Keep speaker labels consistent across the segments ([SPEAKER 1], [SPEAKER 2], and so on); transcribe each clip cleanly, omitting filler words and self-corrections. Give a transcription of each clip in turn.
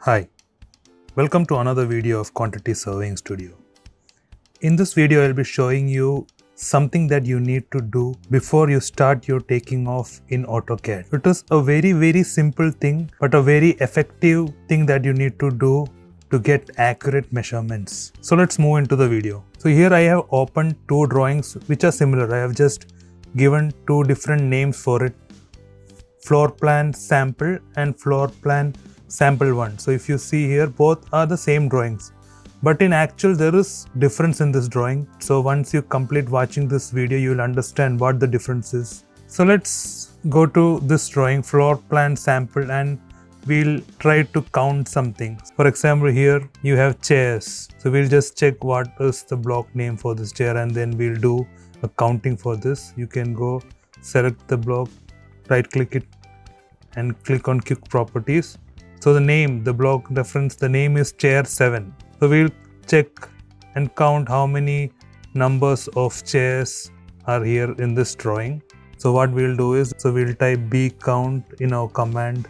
[SPEAKER 1] Hi, welcome to another video of Quantity Surveying Studio. In this video, I'll be showing you something that you need to do before you start your taking off in AutoCAD. It is a very simple thing, but a very effective thing that you need to do to get accurate measurements. So let's move into the video. So here I have opened two drawings which are similar. I have just given two different names for it. Floor plan sample and floor plan sample 1. So if you see here, both are the same drawings, but in actual there is difference in this drawing. So once you complete watching this video, you will understand what the difference is. So let's go to this drawing, floor plan sample, and we'll try to count something. For example, here you have chairs. So we'll just check what is the block name for this chair, and then we'll do a counting for this. You can go select the block, right click it and click on quick properties. So the name, the block reference, the name is chair 7. So we'll check and count how many numbers of chairs are here in this drawing. So what we'll do is, so we'll type B count in our command,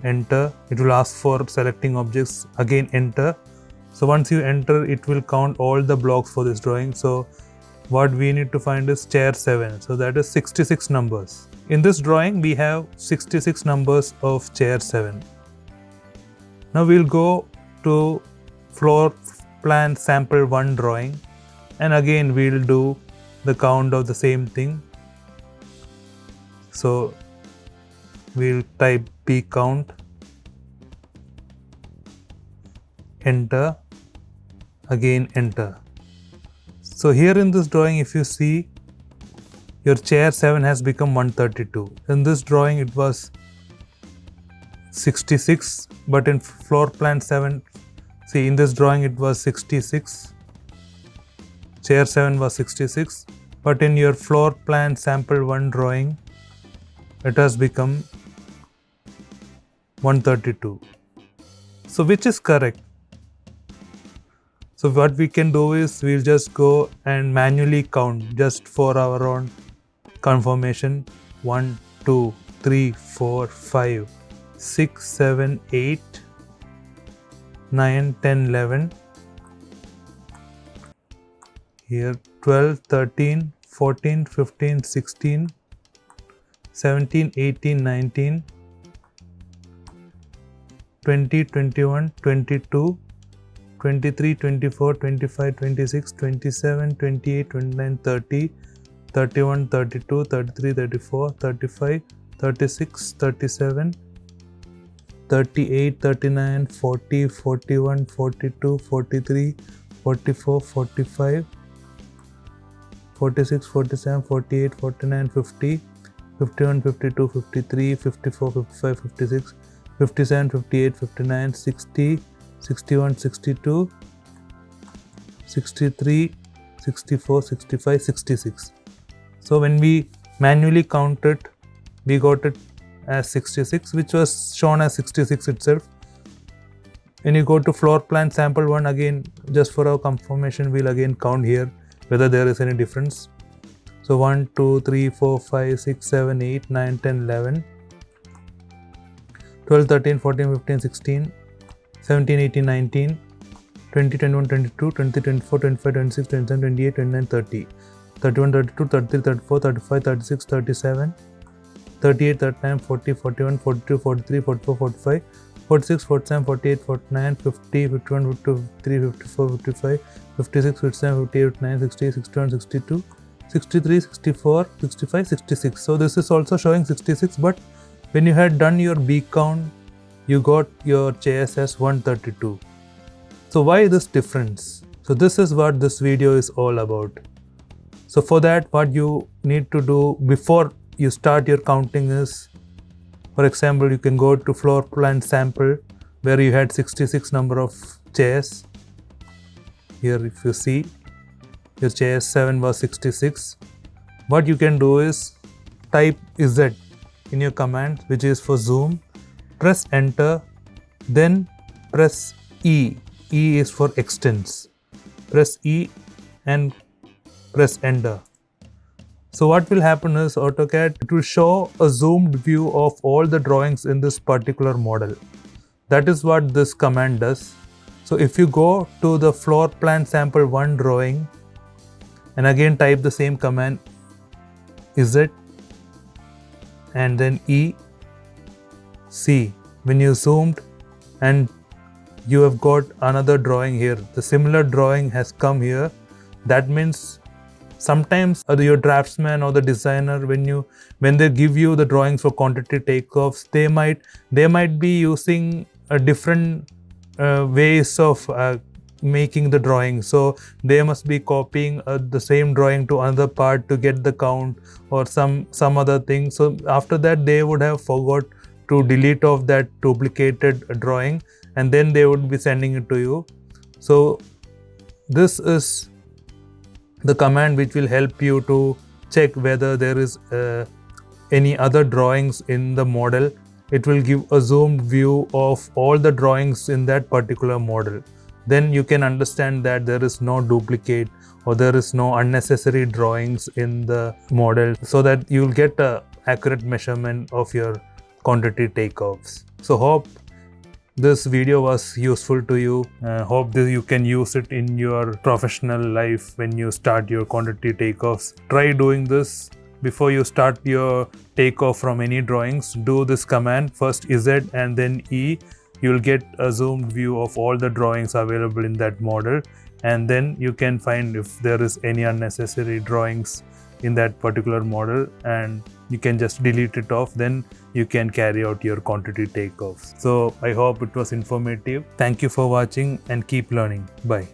[SPEAKER 1] enter. It will ask for selecting objects, again enter. So once you enter, it will count all the blocks for this drawing. So what we need to find is chair 7. So that is 66 numbers. In this drawing, we have 66 numbers of chair 7. Now we'll go to floor plan sample 1 drawing, and again we'll do the count of the same thing. So we'll type P count, enter, again enter. So here in this drawing, if you see, your chair 7 has become 132. In this drawing it was 66, but in floor plan 7, see, in this drawing it was 66. Chair 7 was 66, but in your floor plan sample 1 drawing, it has become 132. So which is correct? So what we can do is, we'll just go and manually count just for our own confirmation. 1, 2, 3, 4, 5, 6, 7, 8, 9, 10, 11. Here 12, 13, 14, 15, 16, 17, 18, 19, 20, 21, 22, 23, 24, 25, 26, 27, 28, 29, 30, 31, 32, 33, 34, 35, 36, 37, 38, 39, 40, 41, 42, 43, 44, 45, 46, 47, 48, 49, 50, 51, 52, 53, 54, 55, 56, 57, 58, 59, 60, 61, 62, 63, 64, 65, 66. So when we manually counted, we got it as 66, which was shown as 66 itself. When you go to floor plan sample 1, again, just for our confirmation, we'll again count here whether there is any difference. So 1, 2, 3, 4, 5, 6, 7, 8, 9, 10, 11, 12, 13, 14, 15, 16, 17, 18, 19, 20, 21, 22, 23, 24, 25, 26, 27, 28, 29, 30, 31, 32, 33, 34, 35, 36, 37, 38, 39, 40, 41, 42, 43, 44, 45, 46, 47, 48, 49, 50, 51, 53, 54, 55, 56, 57, 58, 59, 60, 61, 62, 63, 64, 65, 66. So this is also showing 66, but when you had done your B count, you got your chairs as 132. So why this difference? So this is what this video is all about. So for that, what you need to do before you start your counting is, for example, you can go to floor plan sample where you had 66 number of chairs. Here if you see, your chair 7 was 66. What you can do is type Z in your command, which is for zoom, press enter, then press E. E is for extends. Press E and press enter. So what will happen is AutoCAD, it will show a zoomed view of all the drawings in this particular model. That is what this command does. So if you go to the floor plan sample 1 drawing and again type the same command Z and then E, see when you zoomed and you have got another drawing here. The similar drawing has come here. That means sometimes your draftsman or the designer, when they give you the drawings for quantity takeoffs, they might be using a different ways of making the drawing. So they must be copying the same drawing to another part to get the count or some other thing. So after that they would have forgot to delete off that duplicated drawing, and then they would be sending it to you. So this is the command which will help you to check whether there is any other drawings in the model. It will give a zoomed view of all the drawings in that particular model. Then you can understand that there is no duplicate or there is no unnecessary drawings in the model, so that you will get a accurate measurement of your quantity takeoffs. So hope this video was useful to you. Hope that you can use it in your professional life when you start your quantity takeoffs. Try doing this before you start your takeoff from any drawings. Do this command, first Z and then E. You will get a zoomed view of all the drawings available in that model, and then you can find if there is any unnecessary drawings in that particular model, and you can just delete it off. Then you can carry out your quantity takeoffs. So I hope it was informative. Thank you for watching and keep learning. Bye.